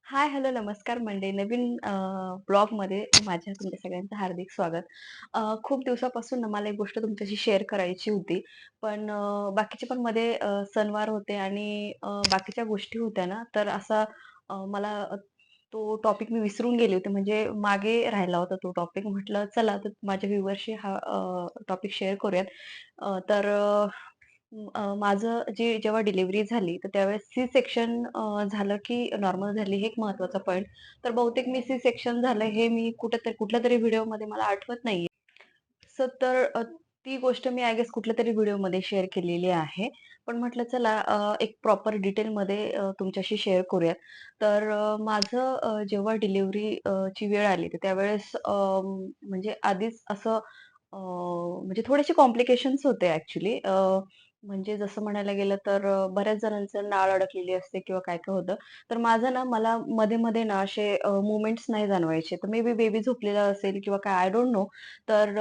हाय, hello, नमस्कार मंडळी. नवीन ब्लॉगमध्ये माझ्या तुमच्या सगळ्यांचं हार्दिक स्वागत. खूप दिवसापासून ना मला एक गोष्ट तुमच्याशी शेअर करायची होती. पण बाकीचे पण मध्ये सणवार होते आणि बाकीच्या गोष्टी होत्या ना, तर असा मला तो टॉपिक मी विसरून गेले होते. म्हणजे मागे राहिला होता तो टॉपिक. म्हटलं चला तर माझ्या व्ह्यूअर्सशी हा टॉपिक शेअर करूयात. तर माझं जेव्हा डिलिव्हरी झाली, तर त्यावेळेस सी सेक्शन झालं की नॉर्मल झाली हे एक महत्त्वाचा पॉइंट. तर बहुतेक मी सी सेक्शन झालं हे मी कुठेतरी कुठल्यातरी व्हिडिओमध्ये मला आठवत नाहीये. तर ती गोष्ट मी आय गेस कुठल्यातरी व्हिडिओमध्ये शेअर केलेली आहे. पण म्हटलं चला एक प्रॉपर डिटेलमध्ये तुमच्याशी शेअर करूयात. तर माझं जेव्हा डिलिव्हरी ची वेळ आली, तर त्यावेळेस म्हणजे आधीच असं म्हणजे थोडेसे कॉम्प्लिकेशन्स होते ॲक्चुअली. म्हणजे जसं म्हणायला गेलं तर बऱ्याच जणांचं नाळ अडकलेली असते किंवा काय-काय होतं. तर माझं ना मला मध्ये-मध्ये ना असे मूव्हमेंट्स नाही जाणवायचे. तर मे बी बेबी झोपलेला असेल किंवा काय आय डोंट नो. तर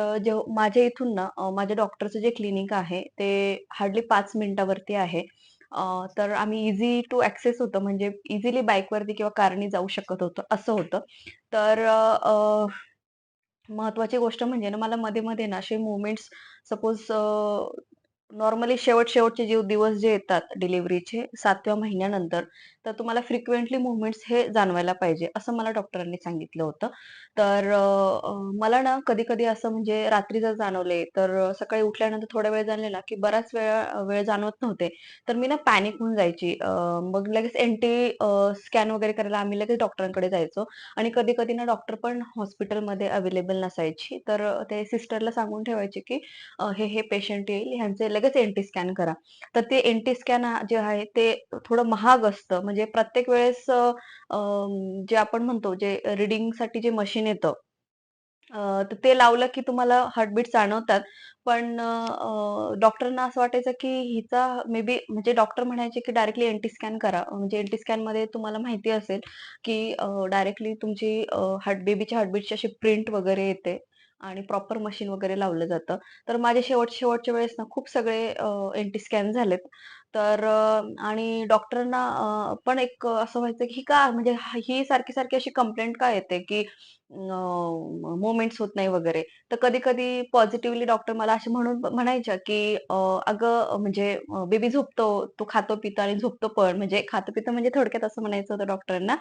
माझ्या इथून ना माझ्या डॉक्टरचं जे क्लिनिक आहे ते हार्डली 5 मिनिटावरती आहे. तर आम्ही ईझी टू ॲक्सेस होतं म्हणजे इझिली बाईकवरती किंवा कारने जाऊ शकत होतो, असं होतं. तर महत्त्वाची गोष्ट म्हणजे ना मला मध्ये-मध्ये ना असे मोमेंट्स सपोज नॉर्मली शेवटचे जे दिवस जे येतात डिलिव्हरीचे 7व्या महिन्यानंतर, तर तुम्हाला फ्रिक्वेंटली मूव्हमेंट्स हे जाणवायला पाहिजे, असं मला डॉक्टरांनी सांगितलं होतं. तर मला ना कधी-कधी असं म्हणजे रात्री जर जाणवले, तर सकाळी उठल्यानंतर थोडा वेळ जाणले ना, की बराच वेळ जाणवत नव्हते. तर मी ना पॅनिक होऊन जायची. मग लगेच स्कॅन वगैरे करायला आम्ही लगेच डॉक्टरांकडे जायचो. आणि कधी-कधी ना डॉक्टर पण हॉस्पिटलमध्ये अवेलेबल नसायची. तर ते सिस्टरला सांगून ठेवायचे, की हे पेशंट येईल, ह्यांचे लगेच एन-टी स्कॅन करा. तर ते एन-टी स्कॅन जे आहे ते थोडं महाग असतं. म्हणजे प्रत्येक वेळेस जे आपण म्हणतो जे रीडिंगसाठी जे मशीन येतं, तर ते लावलं की तुम्हाला हार्टबीट जाणवतात. पण डॉक्टरांना असं वाटायचं की हिचा मे बी म्हणजे डॉक्टर म्हणायचे की डायरेक्टली एन-टी स्कॅन करा. म्हणजे एन-टी स्कॅनमध्ये तुम्हाला माहिती असेल की डायरेक्टली तुमची बेबीच्या हार्टबीटची अशी प्रिंट वगैरे येते आणि प्रॉपर मशीन वगैरे लावलं जातं. तर माझे शेवटच्या वेळेस ना खूप सगळे एन-टी स्कॅन झालेत. तर आणि डॉक्टरांना पण एक असं व्हायचं की ही का म्हणजे ही सारखी-सारखी अशी कंप्लेंट का येते की मूव्हमेंट्स होत नाही वगैरे. तर कधी-कधी पॉझिटिव्हली डॉक्टर मला असे म्हणायच्या, की "अगं म्हणजे बेबी झोपतो, तो खातो-पितो आणि झोपतो पण." म्हणजे खातं-पितं म्हणजे थोडक्यात असं म्हणायचं होतं डॉक्टरांना,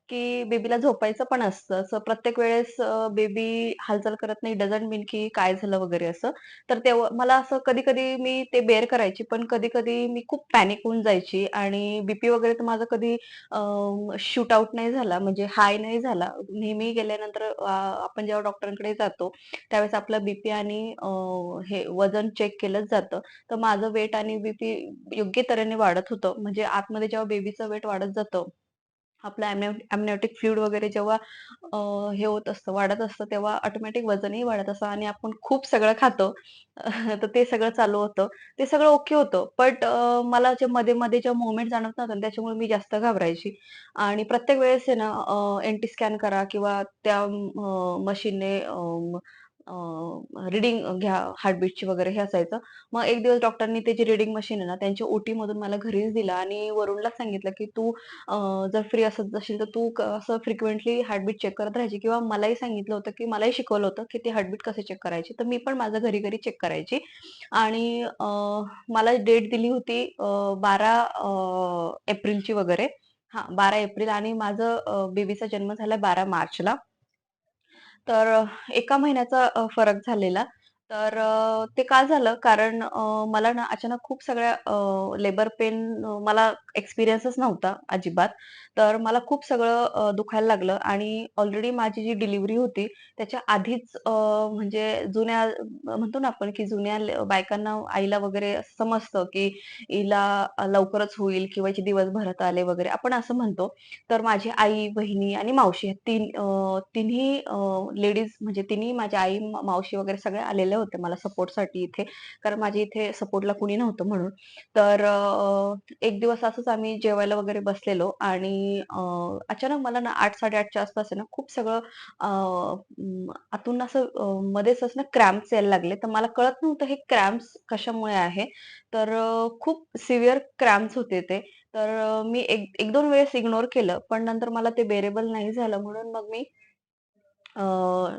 की बेबीला झोपायचं पण असतं. असं प्रत्येक वेळेस बेबी हालचाल करत नाही डझंट मीन की काय झालं वगैरे असं. तर तेव्हा मला असं कधी-कधी मी ते बेअर करायची, पण कधी-कधी मी खूप पॅनिक होऊन जायची आणि बीपी वगैरे तर माझं कधी शूट आउट नाही झाला, म्हणजे हाय नाही झाला. नेहमी गेल्यानंतर आपण जेव्हा डॉक्टरांकडे जातो, त्यावेळेस आपला बीपी आणि हे वजन चेक केलंच जातं. तर माझं वेट आणि बीपी योग्य तऱ्हेने वाढत होतं. म्हणजे आतमध्ये जेव्हा बेबीचं वेट वाढत जातं, आपलं एमनिओटिक फ्लुइड वगैरे जेव्हा हे होत असतं, वाढत असतं, तेव्हा ऑटोमॅटिक वजनही वाढत असतं आणि आपण खूप सगळं खातो. तर ते सगळं चालू होतं. ते सगळं ओके होतं. बट मला जे मध्ये-मध्ये जेव्हा मोमेंट जाणवत नव्हतं ना, त्याच्यामुळे मी जास्त घाबरायची. आणि प्रत्येक वेळेस आहे ना एन-टी स्कॅन करा किंवा त्या मशीनने रीडिंग घ्या हार्टबीटची वगैरे हे असायचं. मग एक दिवस डॉक्टरनी ते जी रीडिंग मशीन आहे ना, त्यांची ओटीमधून मला घरीच दिलं आणि वरूनला सांगितलं, की "तू जर फ्री असत असेल तर तू असं फ्रिक्वेंटली हार्टबीट चेक करत राहायची." किंवा मलाही सांगितलं होतं, की मलाही शिकवलं होतं, की ते हार्टबीट कसे चेक करायचे. तर मी पण माझं घरी-घरी चेक करायची आणि मला डेट दिली होती 12 एप्रिलची वगैरे. हां, 12 एप्रिल आणि माझं बेबीचा जन्म झाला 12 मार्चला. तर 1 महिन्याचा फरक झालेला. तर ते का झालं? कारण मला ना अचानक खूप सगळ्या लेबर पेन मला एक्सपिरियन्सच नव्हता अजिबात. तर मला खूप सगळं दुखायला लागलं आणि ऑलरेडी माझी जी डिलिव्हरी होती त्याच्या आधीच म्हणजे म्हणतो ना आपण, की जुन्या बायकांना, आईला वगैरे समजतं, की हिला लवकरच होईल किंवा हिचे दिवस भरत आले वगैरे आपण असं म्हणतो. तर माझी आई, बहिणी आणि मावशी तिन्ही लेडीज म्हणजे तिन्ही माझ्या आई, मावशी वगैरे सगळ्या आलेल्या होते मला सपोर्टसाठी इथे. कारण माझ्या इथे सपोर्टला कुणी नव्हतं म्हणून. तर एक दिवस असंच आम्ही जेवायला वगैरे बसलेलो आणि अचानक मला ना 8:00-8:30च्या आसपास आहे ना खूप सगळं आतून असं मध्येच असं ना क्रॅम्प्स यायला लागले. तर मला कळत नव्हतं हे क्रॅम्प्स कशामुळे आहे. तर खूप सिव्हिअर क्रॅम्प्स होते ते. तर मी 1-2 वेळेस इग्नोर केलं. पण नंतर मला ते बेरेबल नाही झालं म्हणून मग मी अ,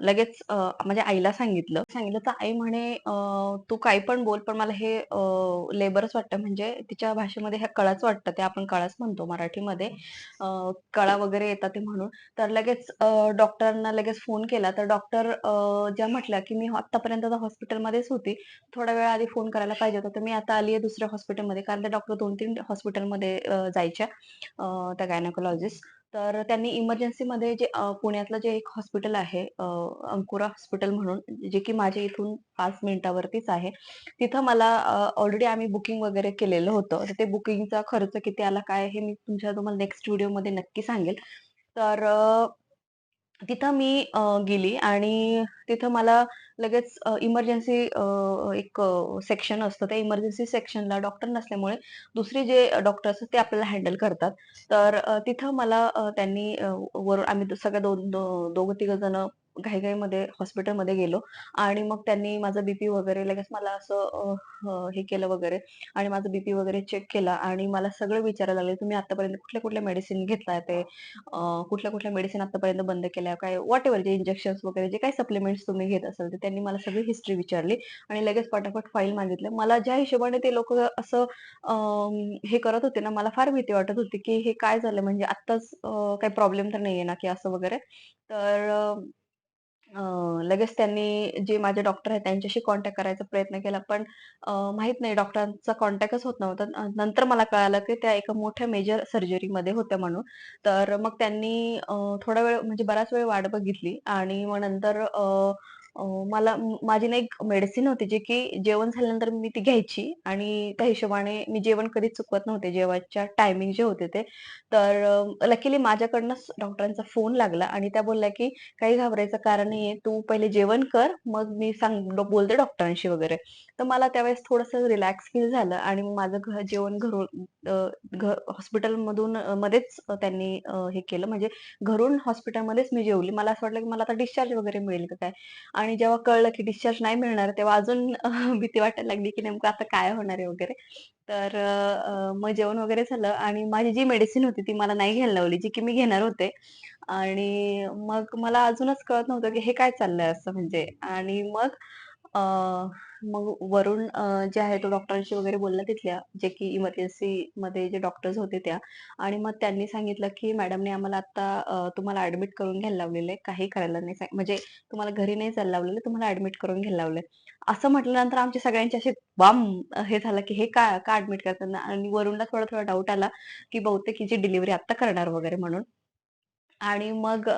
लगेच माझ्या आईला सांगितलं. सांगितलं तर आई म्हणे, "तू काही पण बोल, पण मला हे लेबरच वाटतं." म्हणजे तिच्या भाषेमध्ये ह्या कळाच वाटतं. ते आपण कळाच म्हणतो मराठीमध्ये. अ, कळा वगैरे येतात ते म्हणून. तर लगेच डॉक्टरांना लगेच फोन केला. तर डॉक्टर ज्या म्हटल्या, की "मी आत्तापर्यंत तर हॉस्पिटलमध्येच होती. थोड्या वेळ आधी फोन करायला पाहिजे होता. तर मी आता आली आहे दुसऱ्या हॉस्पिटलमध्ये." कारण त्या डॉक्टर 2-3 हॉस्पिटलमध्ये जायच्या त्या गायनेकोलॉजिस्ट. तर त्यांनी इमर्जन्सीमध्ये जे पुण्यातलं जे एक हॉस्पिटल आहे अंकुरा हॉस्पिटल म्हणून, जे की माझ्या इथून 5 मिनिटावरतीच आहे. तिथं मला ऑलरेडी आम्ही बुकिंग वगैरे केलेलं होतं. तर ते बुकिंगचा खर्च किती आला, काय हे मी तुम्हाला नेक्स्ट व्हिडिओमध्ये नक्की सांगेल. तर तिथं मी गेली आणि तिथं मला लगेच इमर्जन्सी एक सेक्शन असतं. त्या इमर्जन्सी सेक्शनला डॉक्टर नसल्यामुळे दुसरे जे डॉक्टर असतात ते आपल्याला हँडल करतात. तर तिथं मला त्यांनी वरून आम्ही सगळ्या दोघं-तिघं जण घाई-घाईमध्ये हॉस्पिटलमध्ये गेलो आणि मग त्यांनी माझा बीपी वगैरे लगेच मला असं हे केलं वगैरे आणि माझा बीपी वगैरे चेक केला आणि मला सगळं विचारायला लागले, "तुम्ही आतापर्यंत कुठल्या-कुठल्या मेडिसिन घेतलाय ते कुठल्या-कुठल्या मेडिसिन आतापर्यंत बंद केल्या, काय व्हॉटएव्हर जे इंजेक्शन्स वगैरे जे काही सप्लिमेंट्स तुम्ही घेत असाल, तर त्यांनी मला सगळी हिस्ट्री विचारली आणि लगेच पटापट फाईल मागितल्या. मला ज्या हिशोबाने ते लोकं असं हे करत होते ना, मला फार भीती वाटत होती, की हे काय झालं म्हणजे आत्ताच काही प्रॉब्लेम तर नाहीये ना, की असं वगैरे. तर अ, लगेच त्यांनी जे माझे डॉक्टर आहेत त्यांच्याशी कॉन्टॅक्ट करायचा प्रयत्न केला. पण माहीत नाही डॉक्टरांचा कॉन्टॅक्टच होत नव्हता. नंतर मला कळालं, की त्या एका मोठ्या मेजर सर्जरीमध्ये होत्या म्हणून. तर मग त्यांनी थोडा वेळ म्हणजे बराच वेळ वाट बघितली आणि मग नंतर अ, अ, मला माझी ना एक मेडिसिन होती, जी की जेवण झाल्यानंतर मी ती घ्यायची आणि त्या हिशोबाने मी जेवण कधीच चुकवत नव्हते. जेवायच्या टायमिंग जे होते ते. तर लकीली माझ्याकडनंच डॉक्टरांचा फोन लागला आणि त्या बोलल्या, की "काही घाबरायचं कारण नाहीये. तू पहिले जेवण कर, मग मी बोलते डॉक्टरांशी वगैरे." तर मला त्यावेळेस थोडंसं रिलॅक्स फील झालं आणि मग माझं जेवण घरून हॉस्पिटलमधून मध्येच त्यांनी हे केलं म्हणजे घरून हॉस्पिटलमध्येच मी जेवली. मला असं वाटलं, की मला आता डिस्चार्ज वगैरे मिळेल का काय? आणि जेव्हा कळलं, की डिस्चार्ज नाही मिळणार, तेव्हा अजून भीती वाटायला लागली, की नेमकं आता काय होणार आहे वगैरे. तर मग जेवण वगैरे झालं आणि माझी जी मेडिसिन होती ती मला नाही घ्यायला लावली, जी की मी घेणार होते. आणि मग मला अजूनच कळत नव्हतं, की हे काय चाललंय असं म्हणजे. आणि अ, मग वरून जे आहे तो डॉक्टरांशी वगैरे बोलला तिथल्या, जे की इमर्जन्सीमध्ये जे डॉक्टर्स होते त्या. आणि मग त्यांनी सांगितलं, की मॅडमने आम्हाला आता तुम्हाला ॲडमिट करून घ्यायला लावलेलं आहे. काही करायला नाही म्हणजे तुम्हाला घरी नाही जायला लावलेलं, तुम्हाला ॲडमिट करून घ्यायला लावलंय. असं म्हटल्यानंतर आमचे सगळ्यांचे असे हे झालं, की हे का का ॲडमिट करतात आणि वरूनला थोडा-थोडा डाऊट आला, की बहुतेक हिची डिलिव्हरी आत्ता करणार वगैरे म्हणून. आणि मग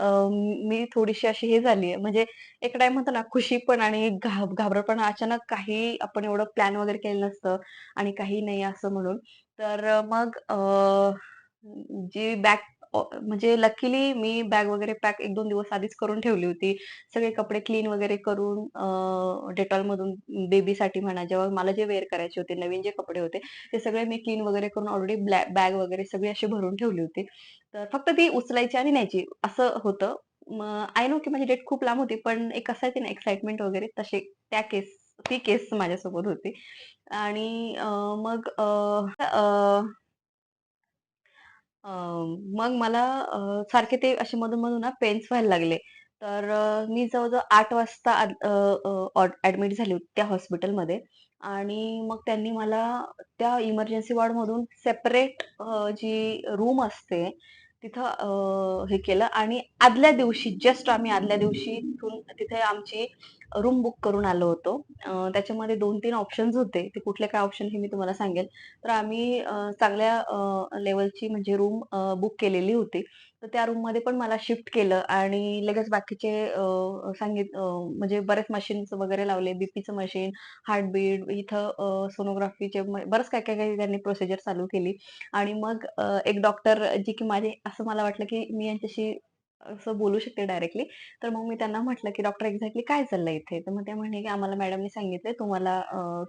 मी थोडीशी अशी हे झाली म्हणजे एक टाईम म्हणतो ना खुशी पण आणि घाबरटपणा अचानक काही आपण एवढं प्लॅन वगैरे केलं नसतं आणि काही नाही असं म्हणून. तर मग जी बॅग म्हणजे लकीली मी बॅग वगैरे पॅक 1-2 दिवस आधीच करून ठेवली होती. सगळे कपडे क्लीन वगैरे करून डेटॉलमधून बेबीसाठी म्हणा, जेव्हा मला जे वेअर करायचे होते, नवीन जे कपडे होते, ते सगळे मी क्लीन वगैरे करून ऑलरेडी बॅग वगैरे सगळी अशी भरून ठेवली होती. तर फक्त ती उचलायची आणि न्यायची असं होतं. मग आय नो की माझी डेट खूप लांब होती, पण एक असायची ना एक्साइटमेंट वगैरे तसे त्या केस ती केस माझ्यासोबत होती. आणि मग अ, अ, मग मला सारखे ते असे मधून-मधून ना पेन्स व्हायला लागले. तर मी जवळ-जवळ 8 वाजता ॲडमिट झाली होती त्या हॉस्पिटलमध्ये आणि मग त्यांनी मला त्या इमर्जन्सी वॉर्डमधून सेपरेट जी रूम असते तिथं हे केलं आणि आदल्या दिवशी जस्ट आम्ही आदल्या दिवशी तिथून तिथे आमची रूम बुक करून आलो होतो. त्याच्यामध्ये 2-3 ऑप्शन्स होते. ते कुठले काय ऑप्शन हे मी तुम्हाला सांगेल. तर आम्ही चांगल्या लेव्हलची म्हणजे रूम बुक केलेली होती. तर त्या रूममध्ये पण मला शिफ्ट केलं आणि लगेच बाकीचे म्हणजे बरेच मशीन्स वगैरे लावले. बीपीचं मशीन, हार्टबीट, इथं सोनोग्राफीचे बरंच काय-काय त्यांनी प्रोसिजर चालू केली. आणि मग एक डॉक्टर जी की माझे असं मला वाटलं की मी यांच्याशी असं बोलू शकते डायरेक्टली. तर मग मी त्यांना म्हटलं, की "डॉक्टर एक्झॅक्टली काय चाललंय इथे?" तर मग ते म्हणे, की "आम्हाला मॅडमनी सांगितलंय तुम्हाला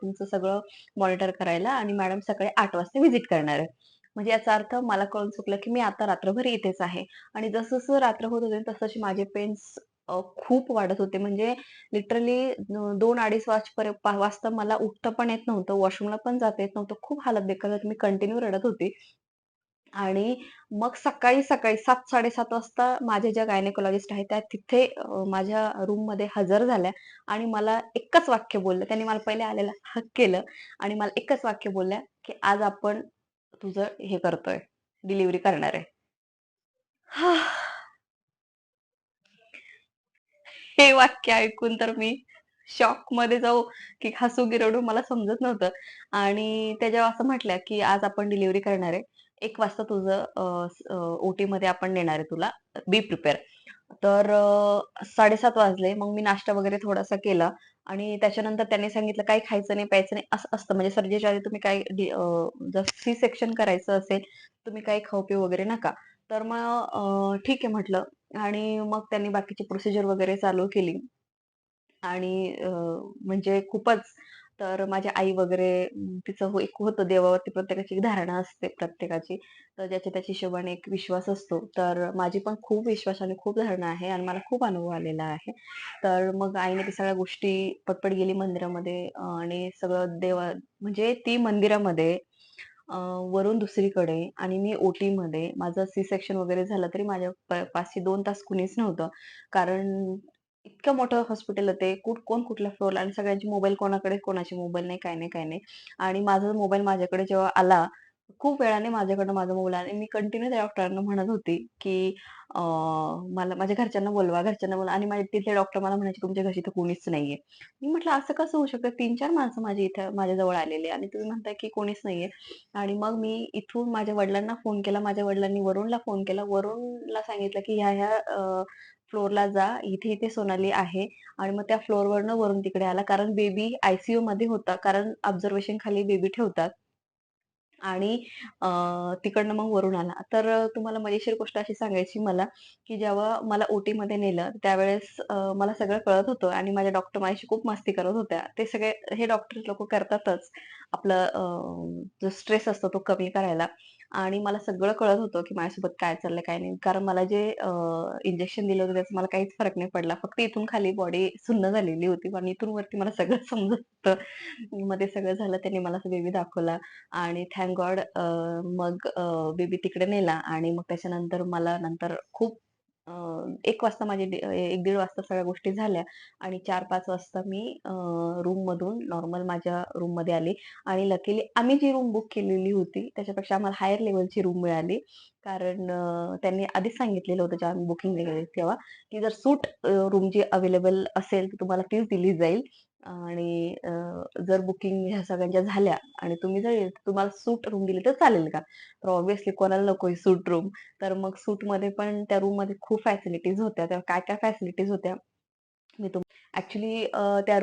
तुमचं सगळं मॉनिटर करायला आणि मॅडम सकाळी 8 वाजता व्हिजिट करणार आहे." म्हणजे याचा अर्थ मला कळून चुकलं, की मी आता रात्रभर इथेच आहे आणि जसं-जसं रात्र होत होते तसं माझे पेन्स खूप वाढत होते. म्हणजे लिटरली 2-2:30 वाजता मला उठता पण येत नव्हतं, वॉशरूमला पण जाता येत नव्हतं. खूप हालत बेकार होती. मी कंटिन्यू रडत होती. आणि मग सकाळी-सकाळी 7:00-7:30 वाजता माझ्या ज्या गायनेकॉलॉजिस्ट आहेत, त्या तिथे माझ्या रूममध्ये हजर झाल्या आणि मला एकच वाक्य बोलल्या. त्यांनी मला पहिले आलेलं हग केलं आणि मला एकच वाक्य बोलल्या, की "आज आपण तुझं हे करतोय, डिलिव्हरी करणार आहे." हे वाक्य ऐकून तर मी शॉकमध्ये जाऊ, की हसू की रडू मला समजत नव्हतं. आणि त्या जेव्हा असं म्हटल्या, की "आज आपण डिलिव्हरी करणार आहे. 1 वाजता तुझं ओटीमध्ये आपण नेणार आहे तुला. Be prepare." तर 7:30 वाजले. मग मी नाश्ता वगैरे थोडासा केला आणि त्याच्यानंतर त्यांनी सांगितलं, "काही खायचं नाही, प्यायचं नाही." असं असतं म्हणजे सर्जरीच्या आधी तुम्ही काही जर सी सेक्शन करायचं असेल, तुम्ही काही खाऊ-पिऊ वगैरे नका. तर मग ठीक आहे म्हटलं आणि मग त्यांनी बाकीची प्रोसिजर वगैरे चालू केली. आणि म्हणजे खूपच तर माझी आई वगैरे तिचं एक होतं देवावरती प्रत्येकाची एक धारणा असते प्रत्येकाची. तर ज्याच्या त्याच्या हिशोबाने एक विश्वास असतो. तर माझी पण खूप विश्वासाने खूप धारणा आहे आणि मला खूप अनुभव आलेला आहे. तर मग आईने त्या सगळ्या गोष्टी पटपट गेली मंदिरामध्ये आणि सगळं म्हणजे ती मंदिरामध्ये अ, वरून दुसरीकडे आणि मी ओटीमध्ये माझं सी सेक्शन वगैरे झालं तरी माझ्या पाशी 2 तास कुणीच नव्हतं. कारण इतकं मोठं हॉस्पिटल आहे ते. कोण कुठल्या फ्लोअरला आणि सगळ्यांचे मोबाईल कोणाकडे कोणाचे मोबाईल नाही, काही नाही, काही नाही. आणि माझा मोबाईल माझ्याकडे जेव्हा आला, खूप वेळाने माझ्याकडनं माझा मोबाईल आला आणि मी कंटिन्यू त्या डॉक्टरांना म्हणत होती, की अ, मला माझ्या घरच्यांना बोलवा आणि माझे तिथले डॉक्टर मला म्हणायचे, "तुमच्या घरी तर कोणीच नाहीये." मी म्हटलं, "असं कसं होऊ शकतं? 3-4 माणसं माझी इथं माझ्याजवळ आलेली आणि तुम्ही म्हणताय की कोणीच नाहीये." आणि मग मी इथून माझ्या वडिलांना फोन केला. माझ्या वडिलांनी वरुणला फोन केला. वरुणला सांगितलं, की ह्या-ह्या फ्लोअरला जा. इथे-इथे सोनाली आहे आणि मग त्या फ्लोअरवरनं वरून तिकडे आला. कारण बेबी आय-सी-यूमध्ये होता. कारण ऑब्झर्वेशन खाली बेबी ठेवतात. आणि तिकडनं मग वरून आला. तर तुम्हाला मजेशीर गोष्ट अशी सांगायची मला, की जेव्हा मला ओटीमध्ये नेलं त्यावेळेस मला सगळं कळत होतं आणि माझ्या डॉक्टर माझ्याशी खूप मस्ती करत होत्या. ते सगळे हे डॉक्टर लोकं करतातच. आपलं जो स्ट्रेस असतो तो कमी करायला आणि मला सगळं कळत होतं, की माझ्यासोबत काय चाललंय, काय नाही. कारण मला जे इंजेक्शन दिलं होतं त्याचा मला काहीच फरक नाही पडला. फक्त इथून खाली बॉडी सुन्न झालेली होती आणि इथून वरती मला सगळं समजत होतं. मग ते सगळं झालं. त्यांनी मला बेबी दाखवला. आणि थँक गॉड मग बेबी तिकडे नेला आणि मग त्याच्यानंतर मला नंतर खूप 1 वाजता 1-1:30 वाजता सगळ्या गोष्टी झाल्या आणि 4-5 वाजता मी रूममधून नॉर्मल माझ्या रूममध्ये आली आणि लकीली आम्ही जी रूम बुक केलेली होती त्याच्यापेक्षा आम्हाला हायर लेव्हलची रूम मिळाली. कारण त्यांनी आधीच सांगितलेलं होतं जेव्हा आम्ही बुकिंग केली तेव्हा, की जर सूट रूम जी अवेलेबल असेल तर तुम्हाला तीच दिली जाईल आणि जर बुकिंग ह्या सगळ्यांच्या झाल्या आणि तुम्ही जर तुम्हाला सूट रूम दिली तर चालेल का? तर ऑब्व्हियसली कोणाला नकोय सूट रूम. तर मग सूटमध्ये पण त्या रूममध्ये खूप फॅसिलिटीज होत्या. त्या काय-काय फॅसिलिटीज होत्या मी ॲक्चुअली त्या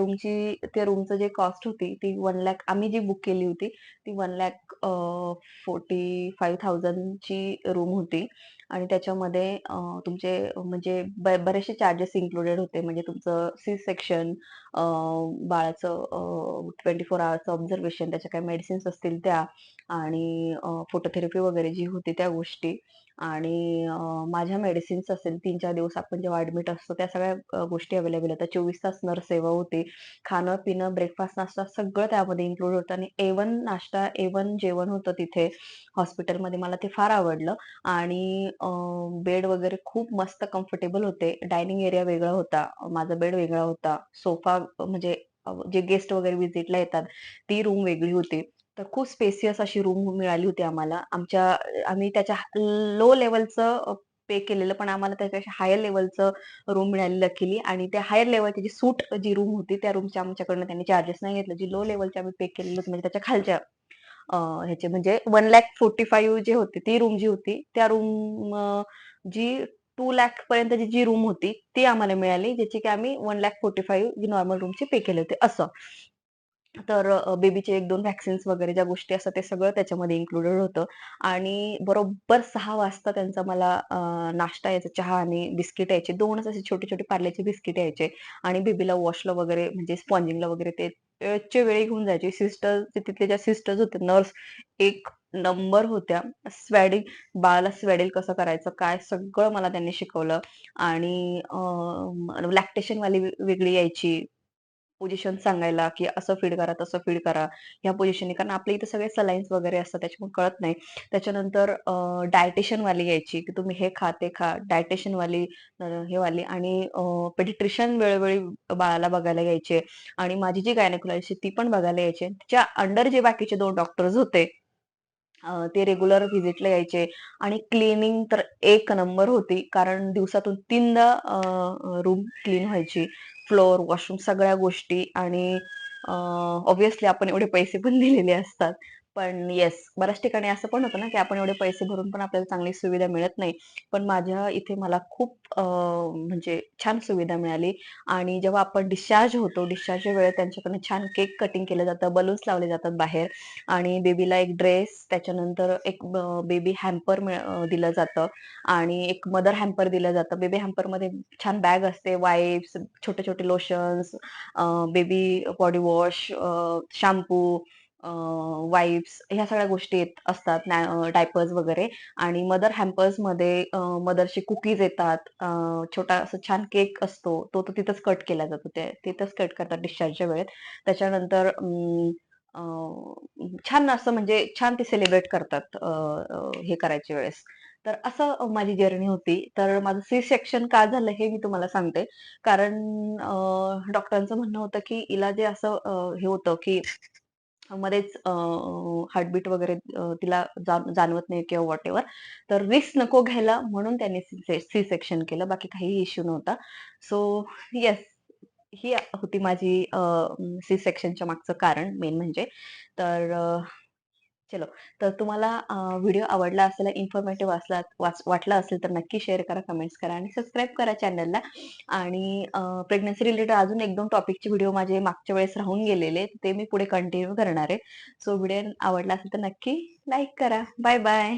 रूमचं जे कॉस्ट होती ती 1,00,000 आम्ही जी बुक केली होती ती 1,00,000 45,000 ची रूम होती आणि त्याच्यामध्ये तुमचे म्हणजे बरेचसे चार्जेस इन्क्लुडेड होते. म्हणजे तुमचं सी सेक्शन बाळाचं 24 अवरचं ऑब्झर्वेशन, त्याच्या काही मेडिसिन्स असतील त्या आणि फोटोथेरपी वगैरे जी होती त्या गोष्टी आणि माझ्या मेडिसिन्स असेल 3-4 दिवस आपण जेव्हा ॲडमिट असतो त्या सगळ्या गोष्टी अवेलेबल होत्या. 24 तास नर्स सेवा होती. खाणं-पिणं, ब्रेकफास्ट, नाश्ता सगळं त्यामध्ये इन्क्लूड होतं आणि A1 नाश्ता, A1 जेवण होतं तिथे हॉस्पिटलमध्ये. मला ते फार आवडलं आणि बेड वगैरे खूप मस्त कम्फर्टेबल होते. डायनिंग एरिया वेगळा होता. माझा बेड वेगळा होता. सोफा म्हणजे जे गेस्ट वगैरे व्हिजिटला येतात, ती रूम वेगळी होती. तर खूप स्पेसियस अशी रूम मिळाली होती आम्हाला. आम्ही त्याच्या लो लेव्हलचं पे केलेलं, पण आम्हाला त्याच्यापेक्षा हायर लेव्हलचं रूम मिळाली लकीली आणि त्या हायर लेव्हलची जी सूट जी रूम होती, त्या रूमचे आमच्याकडनं त्यांनी चार्जेस नाही घेतले. जी लो लेव्हलची आम्ही पे केलेली होती म्हणजे त्याच्या खालच्या ह्याचे म्हणजे 1,45,000 जे होते, ती रूम जी होती, त्या रूम जी 2,00,000 पर्यंतची जी रूम होती, ती आम्हाला मिळाली. ज्याची की आम्ही 1,45,000 जी नॉर्मल रूमची पे केले होते असं. तर बेबीचे 1-2 व्हॅक्सिन्स वगैरे ज्या गोष्टी असतात ते सगळं त्याच्यामध्ये इन्क्लुडेड होतं आणि बरोबर 6 वाजता त्यांचा मला नाश्ता यायचा, चहा आणि बिस्किट यायचे. 2च असे छोटे-छोटे पार्लेचे बिस्किट यायचे आणि बेबीला वॉशला वगैरे म्हणजे स्पॉन्जिंगला वगैरे ते वेळच्या वेळी घेऊन जायचे. सिस्टर तिथले ज्या सिस्टर्स होत्या, नर्स एक नंबर होत्या. स्वॅडिंग बाळाला स्वॅडल कसं करायचं, काय सगळं मला त्यांनी शिकवलं आणि लॅक्टेशनवाली वेगळी यायची. पोझिशन सांगायला, की असं फीड करा, तसं फीड करा, ह्या पोझिशनने. कारण आपल्या इथे सगळे सलाईन्स वगैरे असतात त्याच्यामुळे कळत नाही. त्याच्यानंतर डायटिशियन वाली यायची, की तुम्ही हे खा, ते खा. डायटिशियन वाली हे वाली आणि पेडिट्रिशियन वेळोवेळी बाळाला बघायला यायचे आणि माझी जी गायनेकोलॉजिस्ट ती पण बघायला यायचे. तिच्या अंडर जे बाकीचे 2 डॉक्टर्स होते ते रेग्युलर व्हिजिटला यायचे आणि क्लीनिंग तर एक नंबर होती. कारण दिवसातून 3दा रूम क्लीन व्हायची. फ्लोर, वॉशरूम सगळ्या गोष्टी आणि ऑब्व्हियसली आपण एवढे पैसे पण दिलेले असतात. पण येस, बऱ्याच ठिकाणी असं पण होतं ना, की आपण एवढे पैसे भरून पण आपल्याला चांगली सुविधा मिळत नाही. पण माझ्या इथे मला खूप म्हणजे छान सुविधा मिळाली आणि जेव्हा आपण डिस्चार्ज होतो, डिस्चार्जच्या वेळेत त्यांच्याकडून छान केक कटिंग केलं जातं, बलून्स लावले जातात बाहेर आणि बेबीला एक ड्रेस, त्याच्यानंतर एक बेबी हॅम्पर दिलं जातं आणि एक मदर हॅम्पर दिलं जातं. बेबी हॅम्परमध्ये छान बॅग असते, वाइप्स, छोटे-छोटे lotions, baby body wash, shampoo, wipes ह्या सगळ्या गोष्टी असतात. डायपर्स वगैरे आणि मदर हॅम्पर्समध्ये मदरचे कुकीज येतात. छोटा असा छान केक असतो. तो तर तिथंच कट केला जातो. ते तिथंच कट करतात डिस्चार्जच्या वेळेत. त्याच्यानंतर छान असं म्हणजे छान ते सेलिब्रेट करतात हे करायच्या वेळेस. तर असं माझी जर्नी होती. तर माझं सी सेक्शन का झालं हे मी तुम्हाला सांगते. कारण डॉक्टरांचं म्हणणं होतं, की हिला जे असं हे होतं, की मध्येच हार्टबीट वगैरे तिला जाणवत नाही किंवा व्हॉटएव्हर. तर रिस्क नको घ्यायला म्हणून त्यांनी सी सेक्शन केलं. बाकी काहीही इश्यू नव्हता. सो येस, ही होती माझी सी सेक्शनच्या मागचं कारण मेन म्हणजे. तर चलो. तर तुम्हाला व्हिडिओ आवडला असेल, इन्फॉर्मेटिव्ह वाटला असेल तर नक्की शेअर करा, कमेंट्स करा आणि सबस्क्राईब करा चॅनलला. आणि प्रेग्नन्सी रिलेटेड अजून 1-2 टॉपिकचे व्हिडिओ माझे मागच्या वेळेस राहून गेलेले, ते मी पुढे कंटिन्यू करणार आहे. सो व्हिडिओ आवडला असेल तर नक्की लाईक करा. Bye bye.